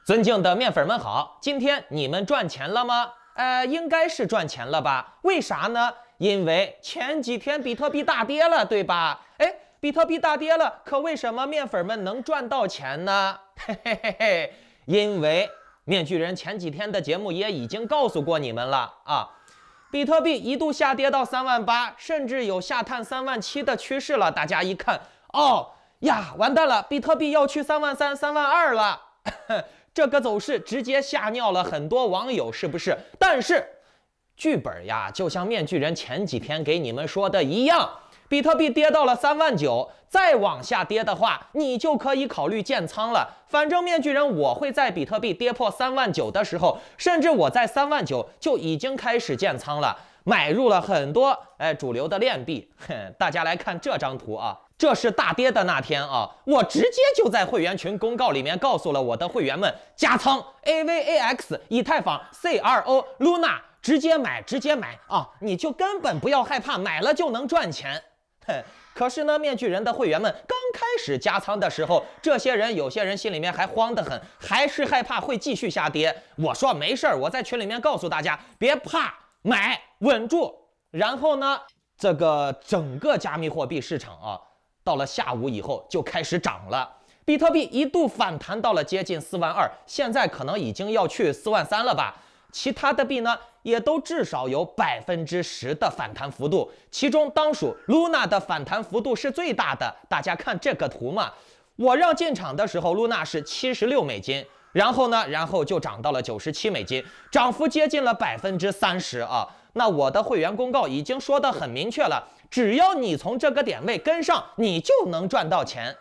尊敬的面粉们好，今天你们赚钱了吗？应该是赚钱了吧？为啥呢？因为前几天比特币大跌了，对吧？比特币大跌了，可为什么面粉们能赚到钱呢？嘿嘿嘿嘿，因为面具人前几天的节目也已经告诉过你们了啊，比特币一度下跌到38000，甚至有下探37000的趋势了。大家一看，哦呀，完蛋了，比特币要去33000、32000了。这个走势直接吓尿了很多网友，是不是？但是剧本呀，就像面具人前几天给你们说的一样，比特币跌到了39000，再往下跌的话，你就可以考虑建仓了。反正面具人我会在比特币跌破39000的时候，甚至我在39000就已经开始建仓了，买入了很多主流的链币。大家来看这张图啊。这是大跌的那天啊，我直接就在会员群公告里面告诉了我的会员们，加仓 AVAX、以太坊、CRO、Luna， 直接买啊，你就根本不要害怕，买了就能赚钱。可是呢，面具人的会员们刚开始加仓的时候，有些人心里面还慌得很，还是害怕会继续下跌。我说没事儿，我在群里面告诉大家，别怕，买稳住。然后呢，这个整个加密货币市场啊，到了下午以后就开始涨了，比特币一度反弹到了接近42000，现在可能已经要去43000了吧。其他的币呢，也都至少有10%的反弹幅度，其中当属 Luna 的反弹幅度是最大的。大家看这个图嘛，我让进场的时候 Luna 是$76，然后就涨到了$97，涨幅接近了30%啊。那我的会员公告已经说得很明确了，只要你从这个点位跟上，你就能赚到钱。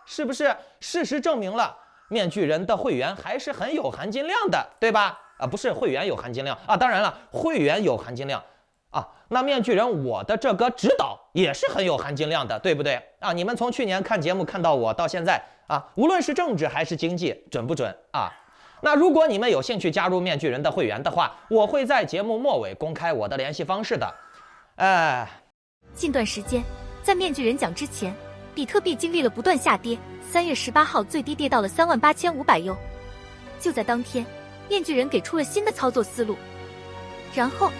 是不是？事实证明了，面具人的会员还是很有含金量的，对吧？不是会员有含金量啊，当然了，会员有含金量啊。那面具人我的这个指导也是很有含金量的，对不对啊？你们从去年看节目看到我到现在啊，无论是政治还是经济，准不准啊？那如果你们有兴趣加入面具人的会员的话，我会在节目末尾公开我的联系方式的。近段时间，在面具人讲之前，比特币经历了不断下跌，3月18号最低跌到了38500U。就在当天，面具人给出了新的操作思路，然后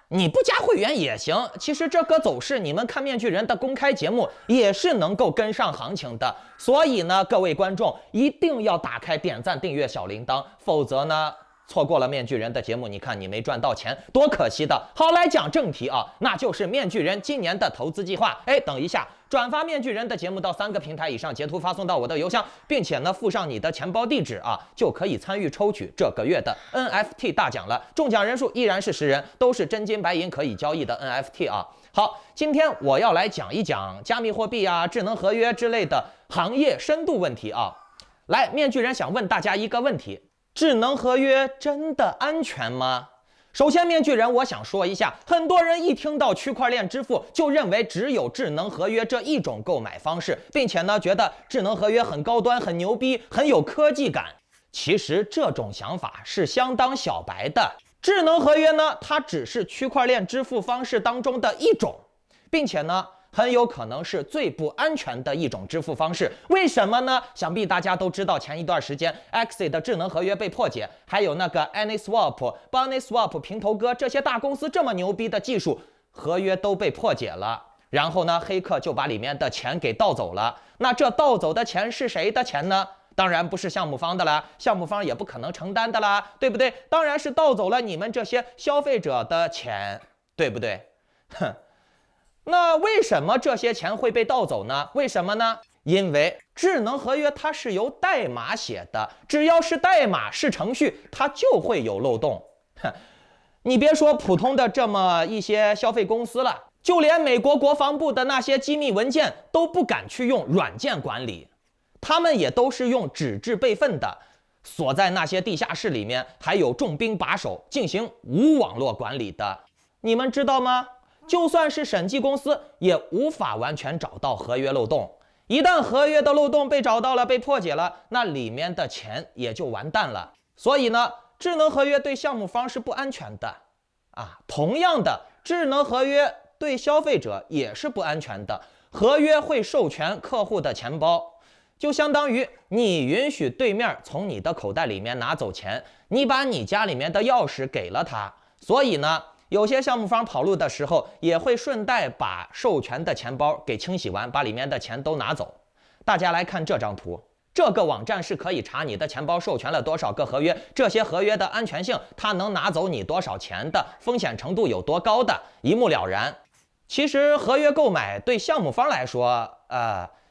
你不加会员也行，其实这个走势你们看面具人的公开节目也是能够跟上行情的。所以呢，各位观众一定要打开点赞、订阅小铃铛，否则呢，错过了面具人的节目，你看你没赚到钱，多可惜的。好，来讲正题啊，那就是面具人今年的投资计划。等一下，转发面具人的节目到3个平台以上，截图发送到我的邮箱，并且呢附上你的钱包地址啊，就可以参与抽取这个月的 NFT 大奖了。中奖人数依然是10人，都是真金白银可以交易的 NFT 啊。好，今天我要来讲一讲加密货币啊、智能合约之类的行业深度问题啊。来，面具人想问大家一个问题。智能合约真的安全吗？首先，面具人我想说一下，很多人一听到区块链支付就认为只有智能合约这一种购买方式，并且呢觉得智能合约很高端、很牛逼、很有科技感。其实这种想法是相当小白的。智能合约呢，它只是区块链支付方式当中的一种，并且呢很有可能是最不安全的一种支付方式。为什么呢？想必大家都知道，前一段时间 Axie 的智能合约被破解，还有那个 AnySwap、BunnySwap、平头哥这些大公司这么牛逼的技术，合约都被破解了。然后呢，黑客就把里面的钱给盗走了。那这盗走的钱是谁的钱呢？当然不是项目方的啦，项目方也不可能承担的啦，对不对？当然是盗走了你们这些消费者的钱，对不对？那为什么这些钱会被盗走呢？为什么呢？因为智能合约它是由代码写的，只要是代码是程序，它就会有漏洞。你别说普通的这么一些消费公司了，就连美国国防部的那些机密文件都不敢去用软件管理，他们也都是用纸质备份的，锁在那些地下室里面，还有重兵把守，进行无网络管理的。你们知道吗？就算是审计公司也无法完全找到合约漏洞，一旦合约的漏洞被找到了、被破解了，那里面的钱也就完蛋了。所以呢，智能合约对项目方是不安全的啊。同样的，智能合约对消费者也是不安全的。合约会授权客户的钱包，就相当于你允许对面从你的口袋里面拿走钱，你把你家里面的钥匙给了他。所以呢，有些项目方跑路的时候，也会顺带把授权的钱包给清洗完，把里面的钱都拿走。大家来看这张图，这个网站是可以查你的钱包授权了多少个合约，这些合约的安全性，它能拿走你多少钱的，风险程度有多高的，一目了然。其实合约购买对项目方来说，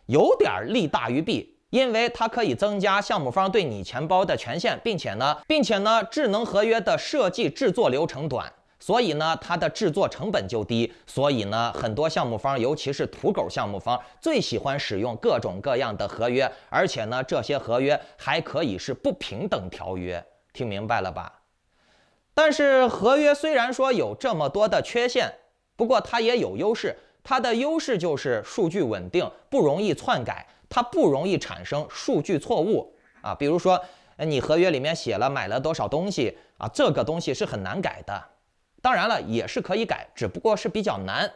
有点利大于弊，因为它可以增加项目方对你钱包的权限，并且呢，智能合约的设计制作流程短，所以呢，它的制作成本就低，所以呢，很多项目方，尤其是土狗项目方，最喜欢使用各种各样的合约，而且呢，这些合约还可以是不平等条约，听明白了吧？但是合约虽然说有这么多的缺陷，不过它也有优势，它的优势就是数据稳定，不容易篡改，它不容易产生数据错误啊。比如说，你合约里面写了买了多少东西啊，这个东西是很难改的。当然了，也是可以改，只不过是比较难。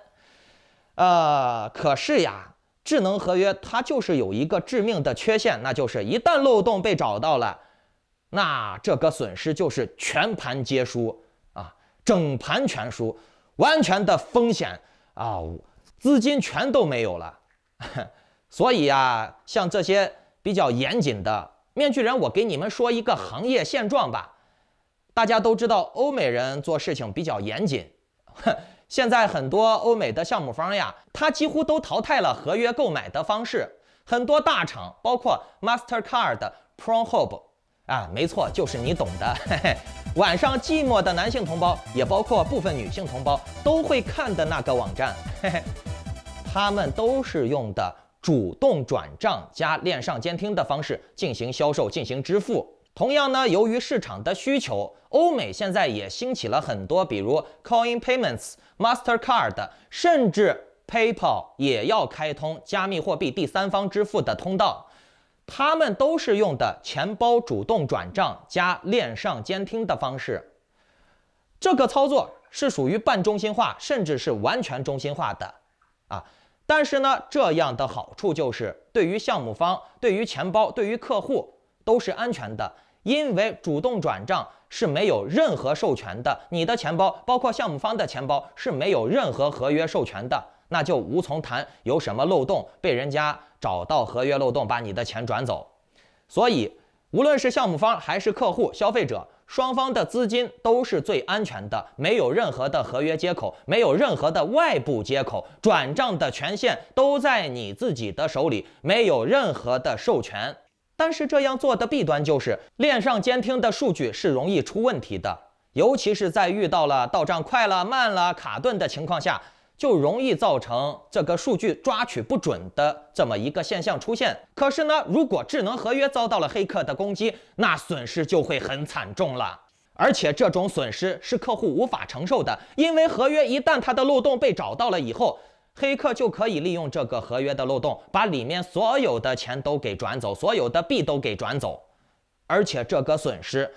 可是呀，智能合约它就是有一个致命的缺陷，那就是一旦漏洞被找到了，那这个损失就是全盘皆输啊，整盘全输。完全的风险啊，资金全都没有了。所以啊，像这些比较严谨的面具人，我给你们说一个行业现状吧。大家都知道，欧美人做事情比较严谨。现在很多欧美的项目方呀，他几乎都淘汰了合约购买的方式。很多大厂，包括 Mastercard、Pornhub 啊，没错，就是你懂的。晚上寂寞的男性同胞，也包括部分女性同胞，都会看的那个网站，他们都是用的主动转账加链上监听的方式进行销售、进行支付。同样呢，由于市场的需求，欧美现在也兴起了很多，比如 Coin Payments、Mastercard， 甚至 PayPal 也要开通加密货币第三方支付的通道。他们都是用的钱包主动转账加链上监听的方式，这个操作是属于半中心化，甚至是完全中心化的啊。但是呢，这样的好处就是对于项目方、对于钱包、对于客户都是安全的，因为主动转账是没有任何授权的，你的钱包包括项目方的钱包是没有任何合约授权的，那就无从谈有什么漏洞，被人家找到合约漏洞把你的钱转走。所以无论是项目方还是客户、消费者，双方的资金都是最安全的，没有任何的合约接口，没有任何的外部接口，转账的权限都在你自己的手里，没有任何的授权。但是这样做的弊端就是链上监听的数据是容易出问题的，尤其是在遇到了到账快了、慢了、卡顿的情况下，就容易造成这个数据抓取不准的这么一个现象出现。可是呢，如果智能合约遭到了黑客的攻击，那损失就会很惨重了。而且这种损失是客户无法承受的，因为合约一旦它的漏洞被找到了以后，黑客就可以利用这个合约的漏洞，把里面所有的钱都给转走，所有的币都给转走。而且这个损失，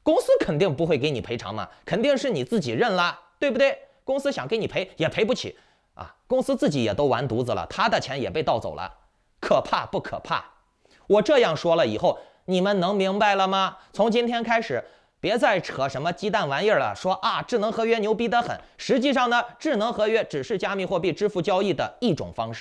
公司肯定不会给你赔偿嘛，肯定是你自己认了，对不对？公司想给你赔也赔不起啊，公司自己也都完犊子了，他的钱也被盗走了，可怕不可怕？我这样说了以后，你们能明白了吗？从今天开始，别再扯什么鸡蛋玩意儿了，说啊智能合约牛逼得很。实际上呢，智能合约只是加密货币支付交易的一种方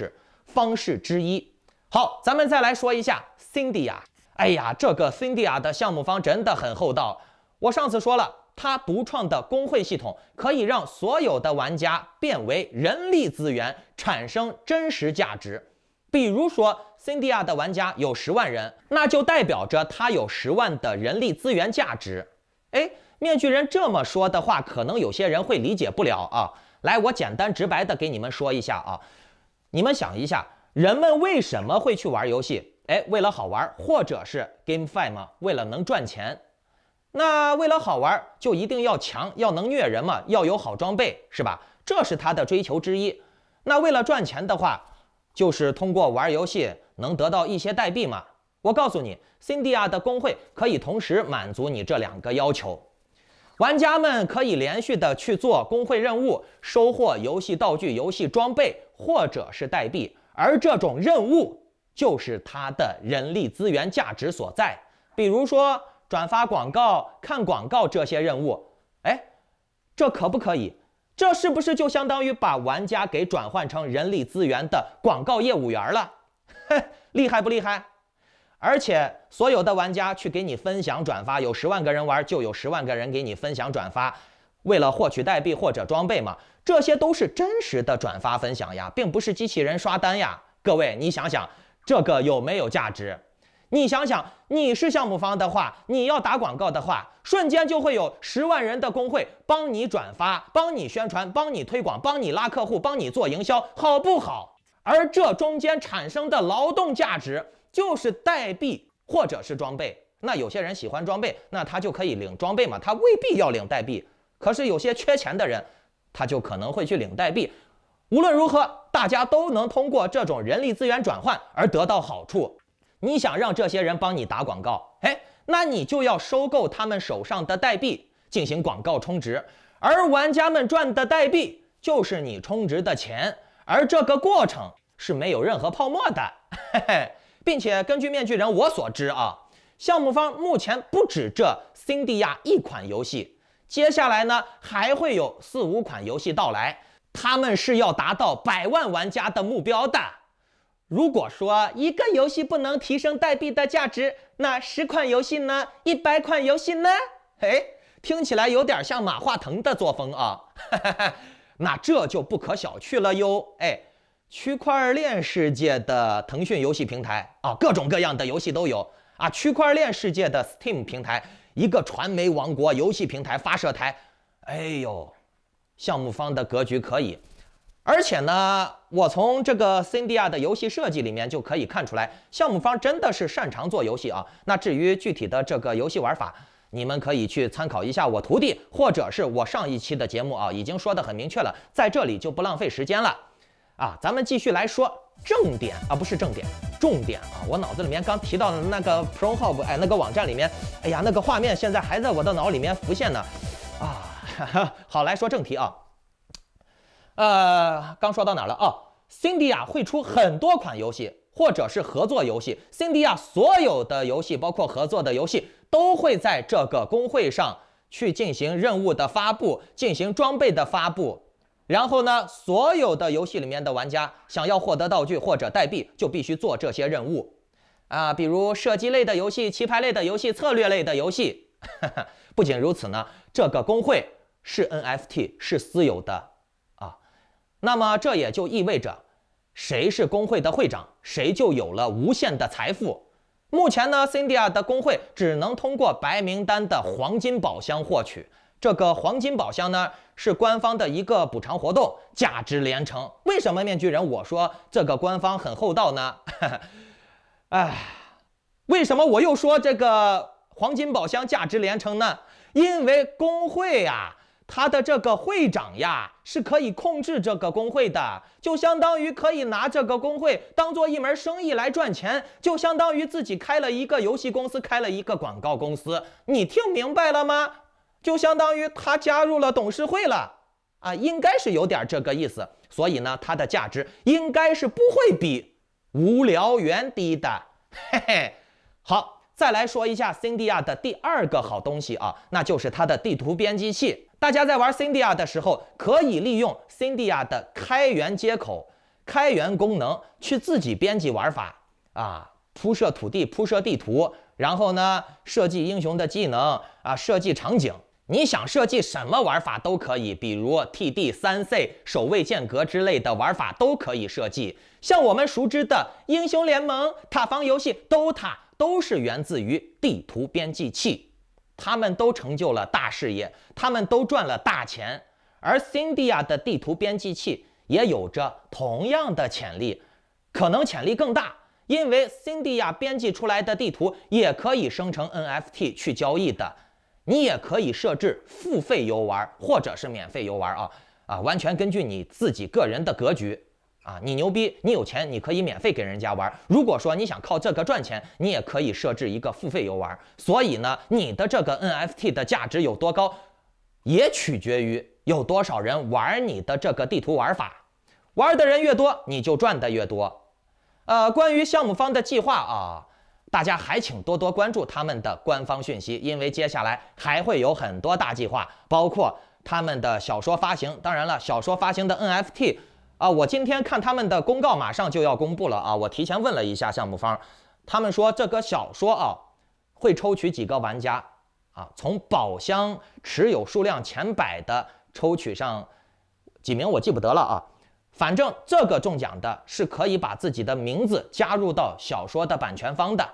式之一。好，咱们再来说一下 Cydia。哎呀，这个 Cydia 的项目方真的很厚道。我上次说了，它独创的工会系统可以让所有的玩家变为人力资源，产生真实价值。比如说 Cydia 的玩家有10万人，那就代表着它有10万的人力资源价值。哎，面具人这么说的话，可能有些人会理解不了啊。来，我简单直白的给你们说一下啊。你们想一下，人们为什么会去玩游戏？哎，为了好玩，或者是 GameFi 嘛，为了能赚钱。那为了好玩，就一定要强，要能虐人嘛，要有好装备，是吧？这是他的追求之一。那为了赚钱的话，就是通过玩游戏能得到一些代币嘛。我告诉你，Cyndia 的工会可以同时满足你这2个要求。玩家们可以连续的去做工会任务，收获游戏道具、游戏装备或者是代币，而这种任务就是它的人力资源价值所在。比如说转发广告、看广告这些任务，哎，这可不可以？这是不是就相当于把玩家给转换成人力资源的广告业务员了？嘿，厉害不厉害？而且所有的玩家去给你分享转发，有10万个人玩，就有10万个人给你分享转发，为了获取代币或者装备嘛，这些都是真实的转发分享呀，并不是机器人刷单呀。各位，你想想，这个有没有价值？你想想，你是项目方的话，你要打广告的话，瞬间就会有10万人的工会帮你转发、帮你宣传、帮你推广、帮你拉客户、帮你做营销，好不好？而这中间产生的劳动价值就是代币或者是装备。那有些人喜欢装备，那他就可以领装备嘛，他未必要领代币。可是有些缺钱的人，他就可能会去领代币。无论如何，大家都能通过这种人力资源转换而得到好处。你想让这些人帮你打广告，那你就要收购他们手上的代币进行广告充值，而玩家们赚的代币就是你充值的钱，而这个过程是没有任何泡沫的。并且根据面具人我所知啊，项目方目前不止这Cyndia一款游戏，接下来呢还会有4、5款游戏到来，他们是要达到100万玩家的目标的。如果说一个游戏不能提升代币的价值，那10款游戏呢？100款游戏呢？听起来有点像马化腾的作风啊。那这就不可小觑了哟。区块链世界的腾讯游戏平台啊，各种各样的游戏都有啊。区块链世界的 Steam 平台，一个传媒王国游戏平台发射台，项目方的格局可以。而且呢，我从这个 Cyndia 的游戏设计里面就可以看出来，项目方真的是擅长做游戏啊。那至于具体的这个游戏玩法，你们可以去参考一下我徒弟或者是我上一期的节目啊，已经说得很明确了，在这里就不浪费时间了啊。咱们继续来说正点啊，不是正点，重点啊。我脑子里面刚提到的那个 PronHub， 那个网站里面，那个画面现在还在我的脑里面浮现呢啊。好，来说正题啊。刚说到哪儿了？Cyndia 会出很多款游戏，或者是合作游戏。Cyndia 所有的游戏，包括合作的游戏，都会在这个公会上去进行任务的发布，进行装备的发布。然后呢，所有的游戏里面的玩家想要获得道具或者代币，就必须做这些任务啊，比如射击类的游戏、棋牌类的游戏、策略类的游戏。不仅如此呢，这个公会是 NFT， 是私有的。那么这也就意味着，谁是公会的会长，谁就有了无限的财富。目前呢 ，Cyndia 的公会只能通过白名单的黄金宝箱获取。这个黄金宝箱呢，是官方的一个补偿活动，价值连城。为什么面具人我说这个官方很厚道呢？为什么我又说这个黄金宝箱价值连城呢？因为公会呀，他的这个会长呀，是可以控制这个公会的，就相当于可以拿这个公会当做一门生意来赚钱，就相当于自己开了一个游戏公司，开了一个广告公司。你听明白了吗？就相当于他加入了董事会了啊，应该是有点这个意思。所以呢，它的价值应该是不会比无聊猿低的。好，再来说一下 Cyndia 的第2个好东西啊，那就是它的地图编辑器。大家在玩 Cyndia 的时候，可以利用 Cyndia 的开源接口、开源功能去自己编辑玩法啊，铺设土地、铺设地图，然后呢，设计英雄的技能啊，设计场景。你想设计什么玩法都可以，比如 TD3C 守卫间隔之类的玩法都可以设计。像我们熟知的英雄联盟、塔防游戏、DOTA 都是源自于地图编辑器。他们都成就了大事业，他们都赚了大钱，而 Cyndia 的地图编辑器也有着同样的潜力，可能潜力更大，因为 Cyndia 编辑出来的地图也可以生成 NFT 去交易的，你也可以设置付费游玩或者是免费游玩完全根据你自己个人的格局。啊，你牛逼，你有钱，你可以免费给人家玩。如果说你想靠这个赚钱，你也可以设置一个付费游玩。所以呢，你的这个 NFT 的价值有多高，也取决于有多少人玩你的这个地图玩法。玩的人越多，你就赚的越多。关于项目方的计划啊，大家还请多多关注他们的官方讯息，因为接下来还会有很多大计划，包括他们的小说发行。当然了，小说发行的 NFT。我今天看他们的公告马上就要公布了啊！我提前问了一下项目方，他们说这个小说会抽取几个玩家从宝箱持有数量前100的抽取上几名我记不得了啊，反正这个中奖的是可以把自己的名字加入到小说的版权方的。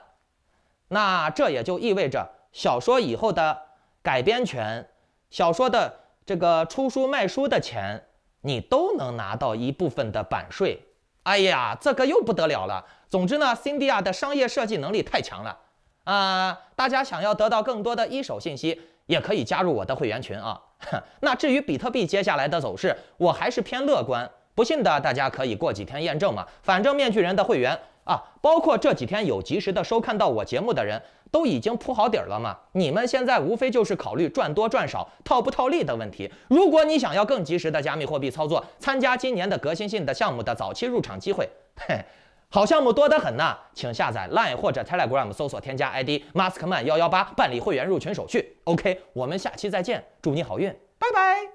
那这也就意味着小说以后的改编权、小说的这个出书卖书的钱，你都能拿到一部分的版税。哎呀，这个又不得了了。总之呢 ，Cyndia 的商业设计能力太强了大家想要得到更多的一手信息，也可以加入我的会员群啊。那至于比特币接下来的走势，我还是偏乐观。不信的大家可以过几天验证嘛。反正面具人的会员包括这几天有及时的收看到我节目的人，都已经铺好底了嘛。你们现在无非就是考虑赚多赚少、套不套利的问题。如果你想要更及时的加密货币操作，参加今年的革新性的项目的早期入场机会，好项目多得很呢。请下载 Line 或者 Telegram 搜索添加 ID Maskman118 办理会员入群手续。OK， 我们下期再见，祝你好运，拜拜。